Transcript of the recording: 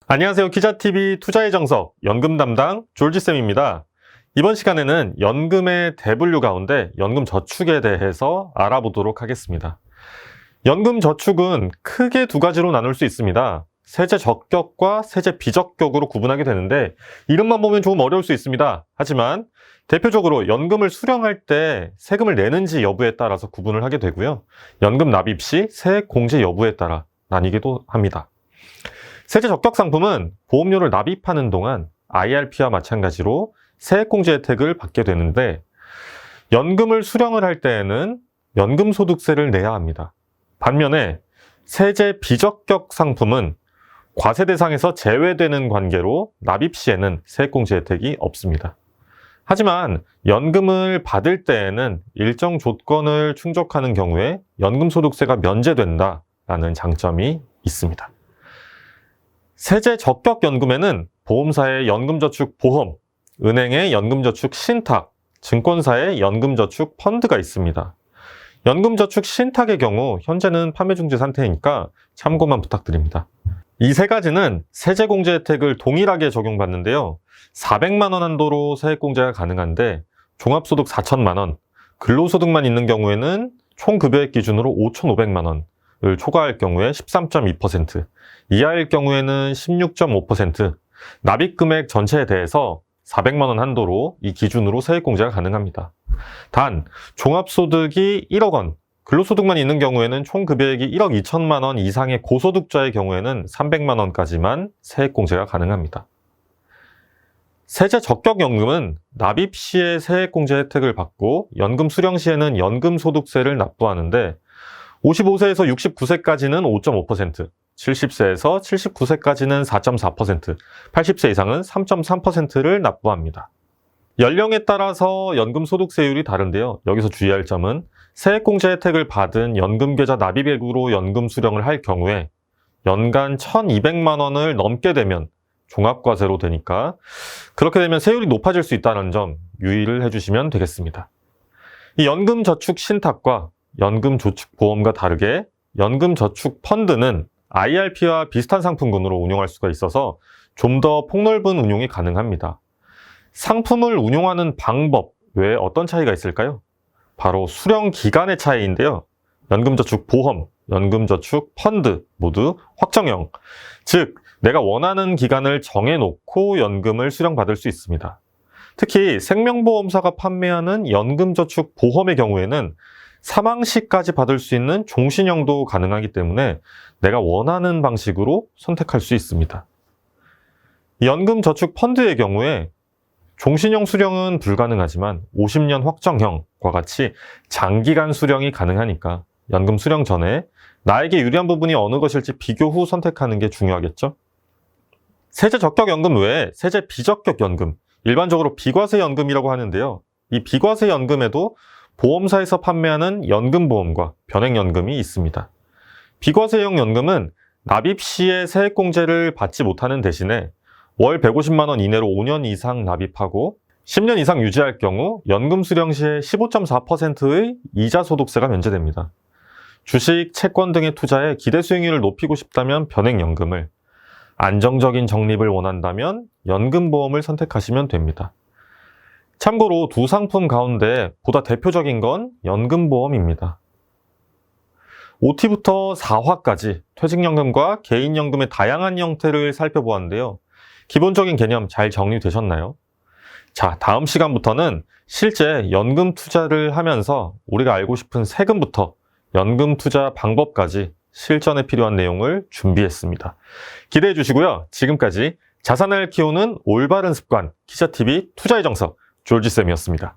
안녕하세요. 키자TV 투자의 정석 연금 담당 졸지쌤입니다. 이번 시간에는 연금의 대분류 가운데 연금 저축에 대해서 알아보도록 하겠습니다. 연금 저축은 크게 두 가지로 나눌 수 있습니다. 세제 적격과 세제 비적격으로 구분하게 되는데 이름만 보면 조금 어려울 수 있습니다. 하지만 대표적으로 연금을 수령할 때 세금을 내는지 여부에 따라서 구분을 하게 되고요. 연금 납입 시 세액 공제 여부에 따라 나뉘기도 합니다. 세제 적격 상품은 보험료를 납입하는 동안 IRP와 마찬가지로 세액공제 혜택을 받게 되는데 연금을 수령을 할 때에는 연금소득세를 내야 합니다. 반면에 세제 비적격 상품은 과세 대상에서 제외되는 관계로 납입 시에는 세액공제 혜택이 없습니다. 하지만 연금을 받을 때에는 일정 조건을 충족하는 경우에 연금소득세가 면제된다라는 장점이 있습니다. 세제 적격 연금에는 보험사의 연금저축보험, 은행의 연금저축 신탁, 증권사의 연금저축 펀드가 있습니다. 연금저축 신탁의 경우 현재는 판매 중지 상태이니까 참고만 부탁드립니다. 이 세 가지는 세제공제 혜택을 동일하게 적용받는데요. 400만 원 한도로 세액공제가 가능한데 종합소득 4천만 원, 근로소득만 있는 경우에는 총 급여액 기준으로 5,500만 원을 초과할 경우에 13.2%, 이하일 경우에는 16.5%, 납입금액 전체에 대해서 400만 원 한도로 이 기준으로 세액공제가 가능합니다. 단, 종합소득이 1억 원, 근로소득만 있는 경우에는 총 급여액이 1억 2천만 원 이상의 고소득자의 경우에는 300만 원까지만 세액공제가 가능합니다. 세제 적격연금은 납입 시에 세액공제 혜택을 받고 연금 수령 시에는 연금소득세를 납부하는데 55세에서 69세까지는 5.5%, 70세에서 79세까지는 4.4%, 80세 이상은 3.3%를 납부합니다. 연령에 따라서 연금소득세율이 다른데요. 여기서 주의할 점은 세액공제 혜택을 받은 연금계좌 납입액으로 연금 수령을 할 경우에 연간 1,200만 원을 넘게 되면 종합과세로 되니까 그렇게 되면 세율이 높아질 수 있다는 점 유의를 해주시면 되겠습니다. 이 연금저축 신탁과 연금저축보험과 다르게 연금저축펀드는 IRP와 비슷한 상품군으로 운용할 수가 있어서 좀 더 폭넓은 운용이 가능합니다. 상품을 운용하는 방법 외에 어떤 차이가 있을까요? 바로 수령 기간의 차이인데요. 연금저축보험, 연금저축펀드 모두 확정형, 즉 내가 원하는 기간을 정해놓고 연금을 수령받을 수 있습니다. 특히 생명보험사가 판매하는 연금저축보험의 경우에는 사망 시까지 받을 수 있는 종신형도 가능하기 때문에 내가 원하는 방식으로 선택할 수 있습니다. 연금저축펀드의 경우에 종신형 수령은 불가능하지만 50년 확정형과 같이 장기간 수령이 가능하니까 연금 수령 전에 나에게 유리한 부분이 어느 것일지 비교 후 선택하는 게 중요하겠죠? 세제 적격연금 외에 세제 비적격연금, 일반적으로 비과세연금이라고 하는데요. 이 비과세연금에도 보험사에서 판매하는 연금보험과 변액연금이 있습니다. 비과세형 연금은 납입 시에 세액공제를 받지 못하는 대신에 월 150만 원 이내로 5년 이상 납입하고 10년 이상 유지할 경우 연금 수령 시에 15.4%의 이자 소득세가 면제됩니다. 주식, 채권 등의 투자에 기대 수익률을 높이고 싶다면 변액연금을, 안정적인 적립을 원한다면 연금보험을 선택하시면 됩니다. 참고로 두 상품 가운데 보다 대표적인 건 연금보험입니다. 5티부터 4화까지 퇴직연금과 개인연금의 다양한 형태를 살펴보았는데요. 기본적인 개념 잘 정리되셨나요? 자, 다음 시간부터는 실제 연금 투자를 하면서 우리가 알고 싶은 세금부터 연금 투자 방법까지 실전에 필요한 내용을 준비했습니다. 기대해 주시고요. 지금까지 자산을 키우는 올바른 습관, 키자TV 투자의 정석, 졸지쌤이었습니다.